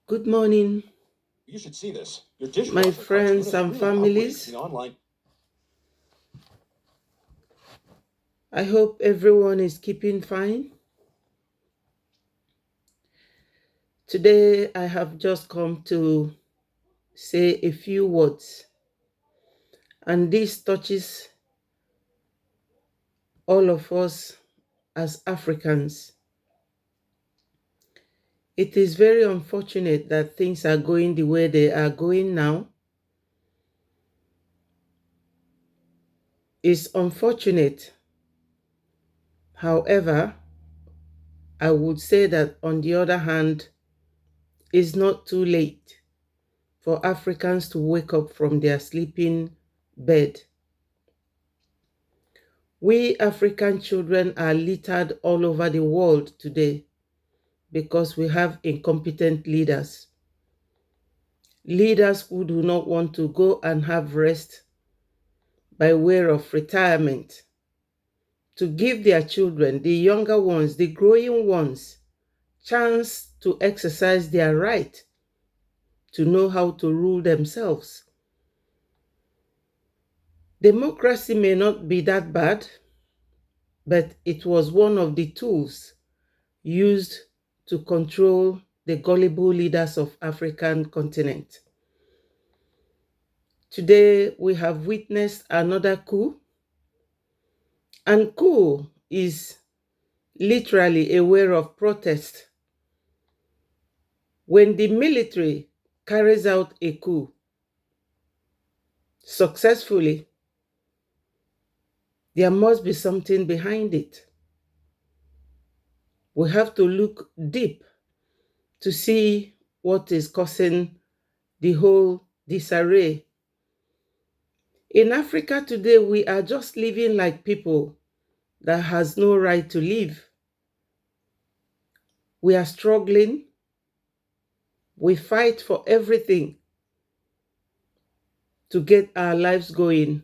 Good morning, You should see this. Your my dishwasher friends and upgrade families. the online. I hope everyone is keeping fine. Today, I have just come to say a few words, and this touches all of us as Africans. It is very unfortunate that things are going the way they are going now. It's unfortunate. However, I would say that on the other hand, it's not too late for Africans to wake up from their sleeping bed. We African children are littered all over the world today because we have incompetent leaders. Leaders who do not want to go and have rest by way of retirement, to give their children, the younger ones, the growing ones, chance to exercise their right to know how to rule themselves. Democracy may not be that bad, but it was one of the tools used to control the gullible leaders of African continent. Today, we have witnessed another coup, and coup is literally a way of protest. When the military carries out a coup successfully, there must be something behind it. We have to look deep to see what is causing the whole disarray. In Africa today, we are just living like people that has no right to live. We are struggling. We fight for everything to get our lives going.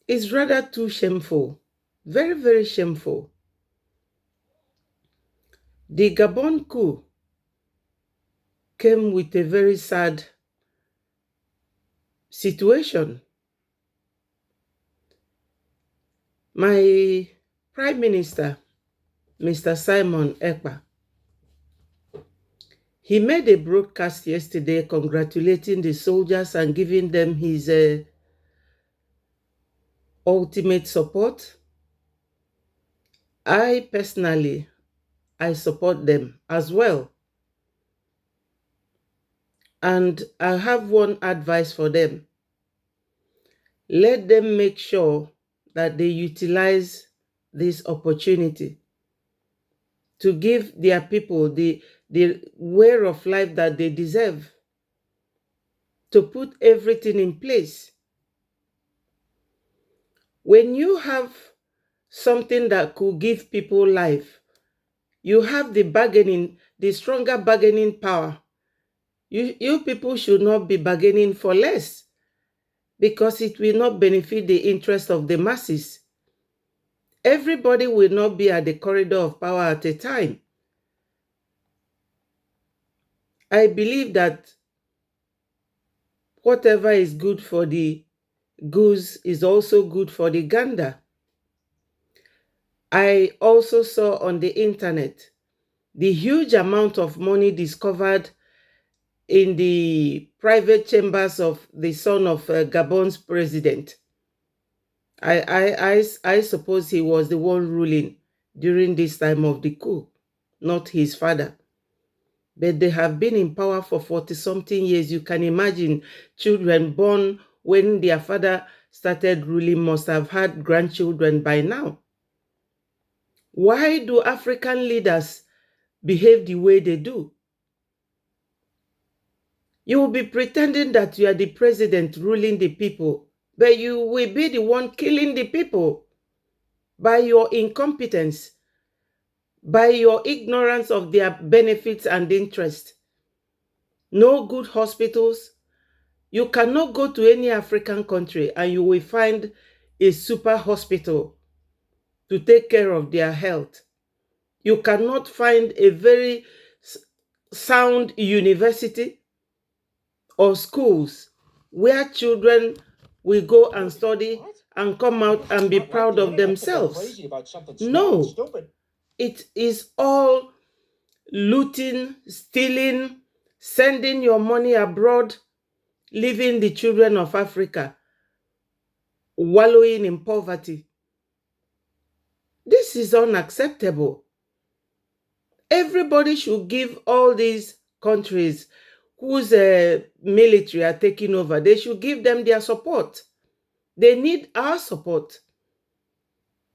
It's rather too shameful. Very, very shameful. The Gabon coup came with a very sad situation. My Prime Minister, Mr. Simon Ekpa, he made a broadcast yesterday congratulating the soldiers and giving them his ultimate support. I personally, I support them as well. And I have one advice for them. Let them make sure that they utilize this opportunity to give their people the way of life that they deserve, to put everything in place. When you have something that could give people life, you have the stronger bargaining power. You people should not be bargaining for less, because it will not benefit the interest of the masses. Everybody will not be at the corridor of power at a time. I believe that whatever is good for the goose is also good for the gander. I also saw on the internet the huge amount of money discovered in the private chambers of the son of Gabon's president. I suppose he was the one ruling during this time of the coup, not his father. But they have been in power for 40-something years. You can imagine children born when their father started ruling must have had grandchildren by now. Why do African leaders behave the way they do? You will be pretending that you are the president ruling the people, but you will be the one killing the people by your incompetence, by your ignorance of their benefits and interests. No good hospitals. You cannot go to any African country and you will find a super hospital to take care of their health. You cannot find a very sound university or schools where children will go and study What? and come out and be Not like proud the of internet to go themselves. crazy about something small and No, stupid. it is all looting, stealing, sending your money abroad, leaving the children of Africa wallowing in poverty. This is unacceptable. Everybody should give all these countries whose military are taking over, they should give them their support. They need our support.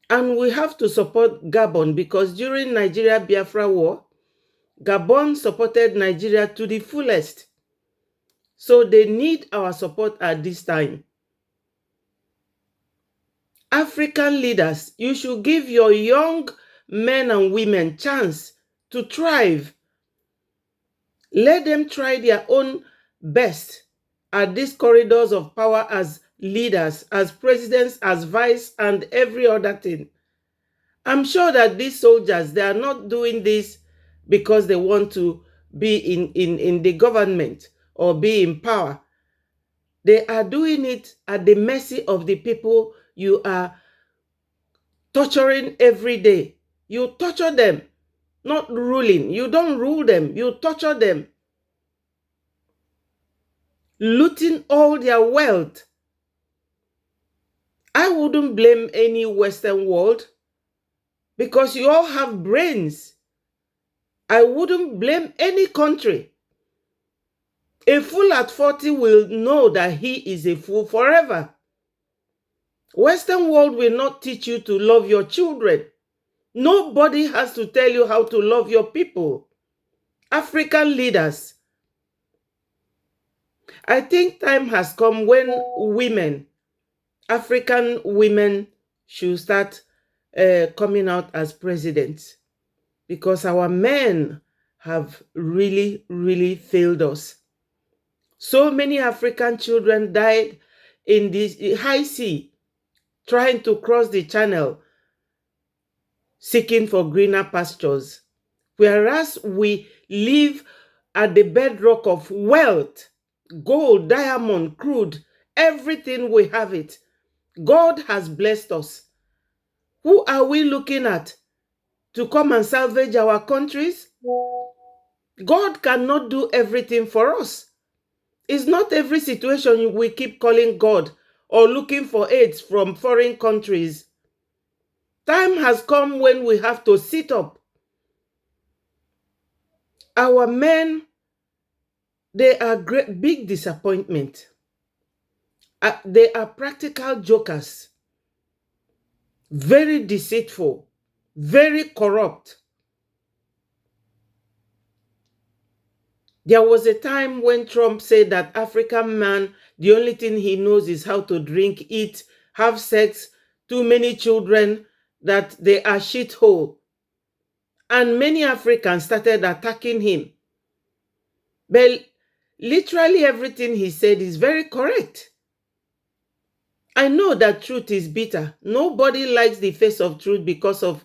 And we have to support Gabon because during Nigeria Biafra war, Gabon supported Nigeria to the fullest. So they need our support at this time. African leaders, you should give your young men and women chance to thrive. Let them try their own best at these corridors of power as leaders, as presidents, as vice, and every other thing. I'm sure that these soldiers, they are not doing this because they want to be in the government or be in power. They are doing it at the mercy of the people you are torturing every day. You torture them, not ruling. You don't rule them, you torture them, looting all their wealth. I wouldn't blame any Western world because you all have brains. I wouldn't blame any country. A fool at 40 will know that he is a fool forever. Western world will not teach you to love your children. Nobody has to tell you how to love your people. African leaders, I think time has come when women, African women, should start coming out as presidents because our men have really, really failed us. So many African children died in the high sea trying to cross the channel, seeking for greener pastures, whereas we live at the bedrock of wealth, gold, diamond, crude, everything we have it. God has blessed us. Who are we looking at to come and salvage our countries? God cannot do everything for us. It's not every situation we keep calling God or looking for aids from foreign countries. Time has come when we have to sit up. Our men, they are great, big disappointment. They are practical jokers, very deceitful, very corrupt. There was a time when Trump said that African man, the only thing he knows is how to drink, eat, have sex, too many children, that they are shithole. And many Africans started attacking him. But literally everything he said is very correct. I know that truth is bitter. Nobody likes the face of truth because of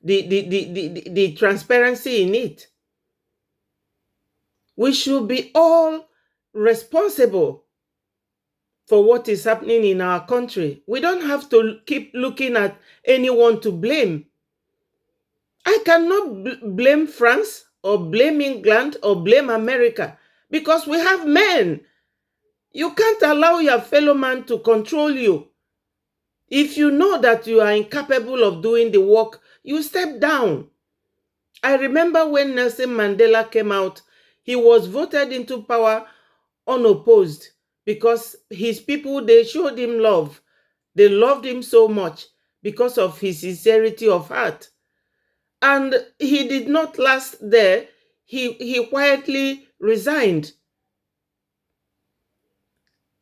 the transparency in it. We should be all responsible for what is happening in our country. We don't have to keep looking at anyone to blame. I cannot blame France or blame England or blame America because we have men. You can't allow your fellow man to control you. If you know that you are incapable of doing the work, you step down. I remember when Nelson Mandela came out, he was voted into power unopposed because his people, they showed him love. They loved him so much because of his sincerity of heart. And he did not last there. He quietly resigned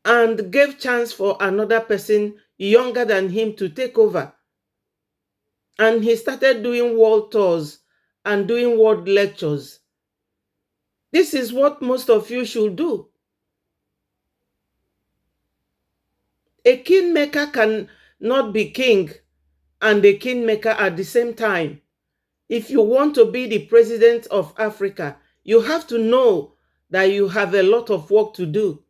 and gave chance for another person younger than him to take over. And he started doing world tours and doing world lectures. This is what most of you should do. A kingmaker can not be king and a kingmaker at the same time. If you want to be the president of Africa, You have to know that you have a lot of work to do.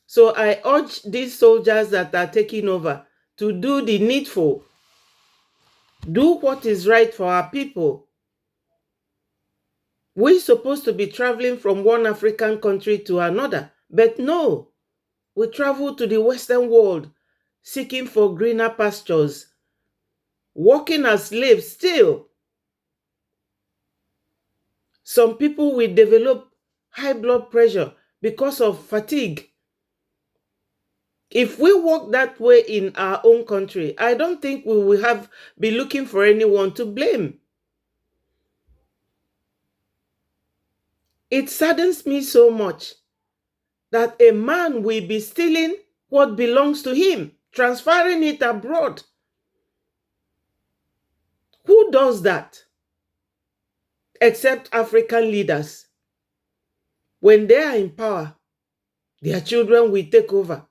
So I urge these soldiers that are taking over to do the needful. Do what is right for our people. We're supposed to be traveling from one African country to another, but no, we travel to the Western world seeking for greener pastures, working as slaves still. Some people will develop high blood pressure because of fatigue. If we work that way in our own country, I don't think we will be looking for anyone to blame. It saddens me so much that a man will be stealing what belongs to him, transferring it abroad. Who does that? Except African leaders. When they are in power, their children will take over.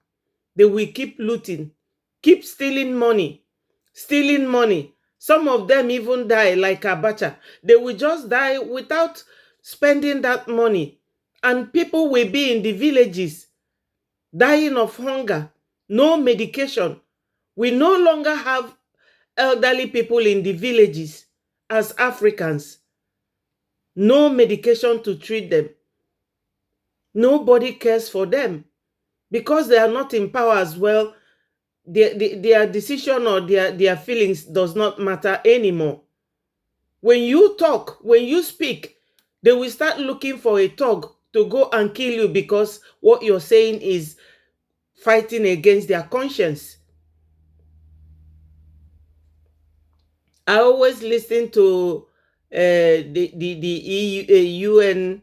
They will keep looting, keep stealing money, stealing money. Some of them even die like Abacha. They will just die without spending that money. And people will be in the villages dying of hunger, no medication. We no longer have elderly people in the villages as Africans. No medication to treat them. Nobody cares for them because they are not in power as well. Their decision or their feelings does not matter anymore. When you talk, when you speak, they will start looking for a thug to go and kill you because what you're saying is fighting against their conscience. I always listen to the UN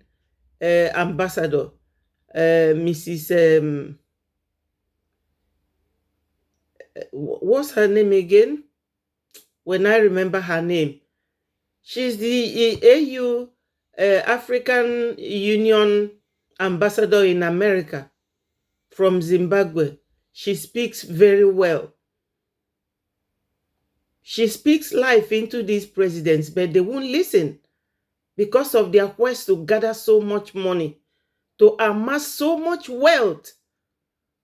ambassador, Mrs. What's her name again? When I remember her name, she's the AU African Union ambassador in America from Zimbabwe. She speaks very well. She speaks life into these presidents, but they won't listen because of their quest to gather so much money, to amass so much wealth.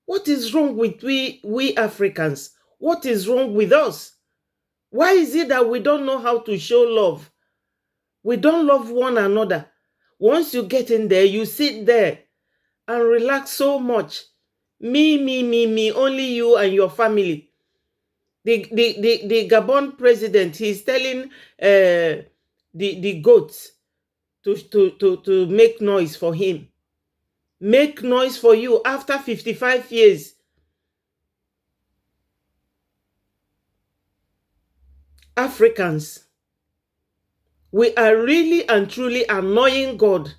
What is wrong with we Africans? What is wrong with us? Why is it that we don't know how to show love? We don't love one another. Once you get in there, you sit there and relax so much. Me, only you and your family. The Gabon president, he's telling the goats to make noise for him. Make noise for you after 55 years. Africans, we are really and truly annoying God.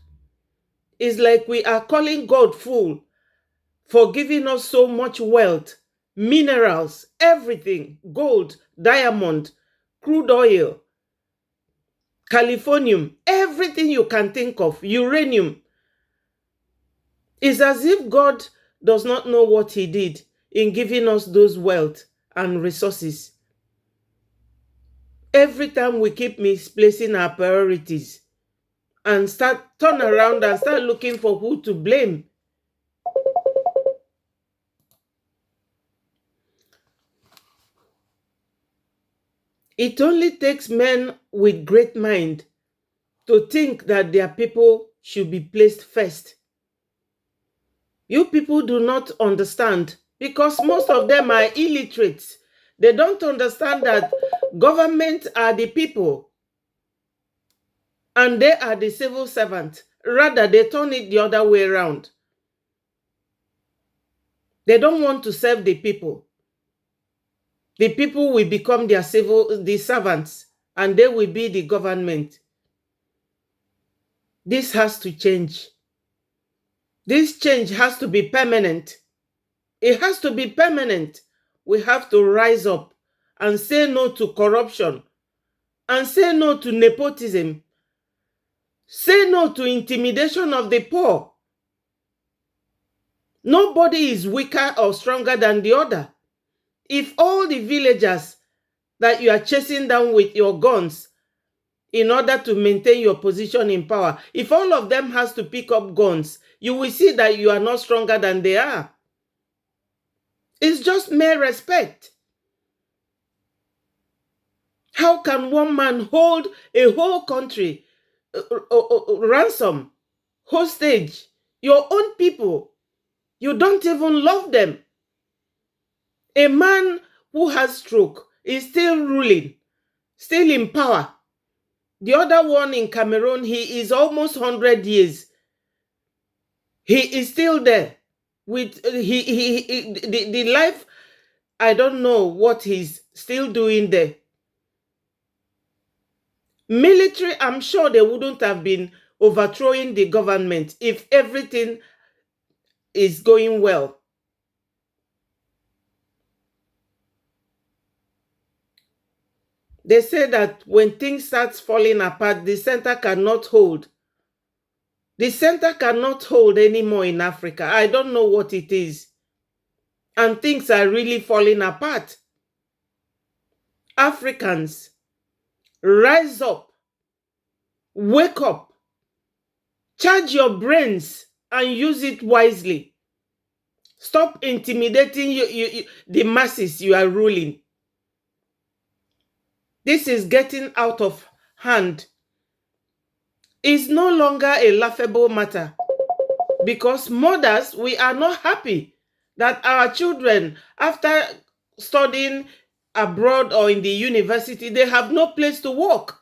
It's like we are calling God fool for giving us so much wealth, minerals, everything, gold, diamond, crude oil, californium, everything you can think of, uranium. It's as if God does not know what he did in giving us those wealth and resources. Every time we keep misplacing our priorities and turn around and start looking for who to blame. It only takes men with great mind to think that their people should be placed first. You people do not understand because most of them are illiterate. They don't understand that government are the people and they are the civil servants. Rather, they turn it the other way around. They don't want to serve the people. The people will become the servants, and they will be the government. This has to change. This change has to be permanent. It has to be permanent. We have to rise up and say no to corruption, and say no to nepotism. Say no to intimidation of the poor. Nobody is weaker or stronger than the other. If all the villagers that you are chasing down with your guns, in order to maintain your position in power. If all of them has to pick up guns, you will see that you are not stronger than they are. It's just mere respect. How can one man hold a whole country ransom, hostage, your own people? You don't even love them. A man who has stroke is still ruling, still in power. The other one in Cameroon, he is almost 100 years. He is still there with the life. I don't know what he's still doing there. Military, I'm sure they wouldn't have been overthrowing the government if everything is going well. They say that when things start falling apart, the center cannot hold. The center cannot hold anymore in Africa. I don't know what it is. And things are really falling apart. Africans, rise up. Wake up. Charge your brains and use it wisely. Stop intimidating the masses you are ruling. This is getting out of hand. It's no longer a laughable matter because mothers, we are not happy that our children, after studying abroad or in the university, they have no place to work.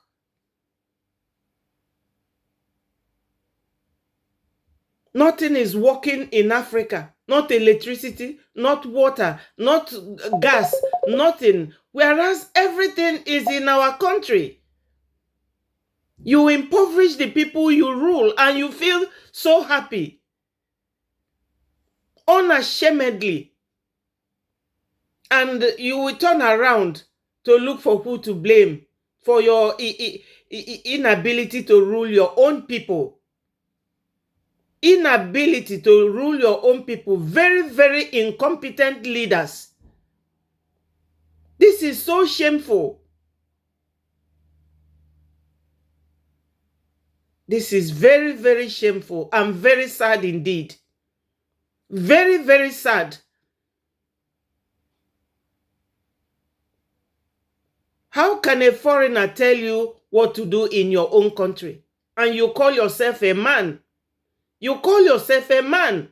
Nothing is working in Africa. Not electricity, not water, not gas, nothing. Whereas everything is in our country. You impoverish the people you rule and you feel so happy. Unashamedly. And you will turn around to look for who to blame for your inability to rule your own people. Inability to rule your own people. Very, very incompetent leaders. This is so shameful. This is very, very shameful and very sad indeed. Very, very sad. How can a foreigner tell you what to do in your own country? And you call yourself a man? You call yourself a man.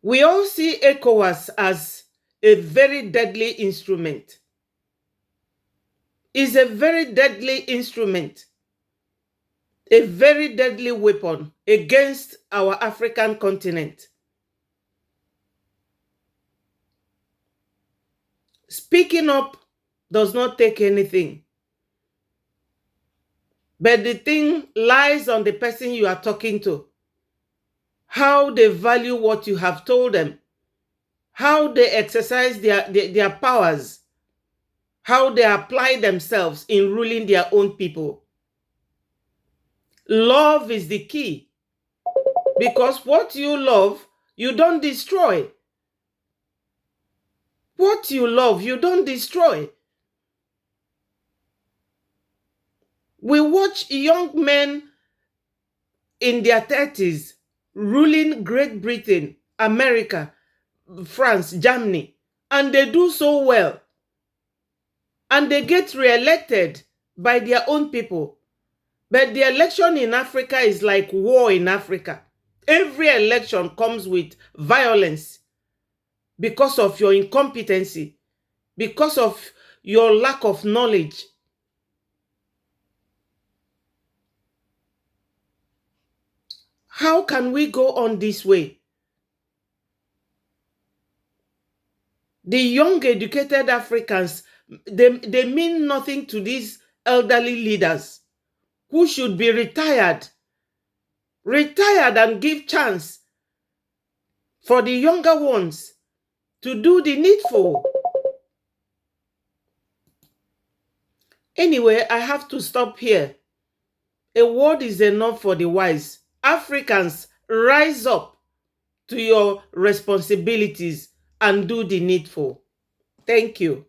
We all see ECOWAS as a very deadly instrument. It's a very deadly instrument. A very deadly weapon against our African continent. Speaking up does not take anything. But the thing lies on the person you are talking to. How they value what you have told them. How they exercise their powers. How they apply themselves in ruling their own people. Love is the key. Because what you love, you don't destroy. What you love, you don't destroy. We watch young men in their 30s ruling Great Britain, America, France, Germany, and they do so well. And they get re-elected by their own people. But the election in Africa is like war in Africa. Every election comes with violence because of your incompetency, because of your lack of knowledge. How can we go on this way? The young educated Africans, they mean nothing to these elderly leaders who should be retired. Retired and give chance for the younger ones to do the needful. Anyway, I have to stop here. A word is enough for the wise. Africans, rise up to your responsibilities and do the needful. Thank you.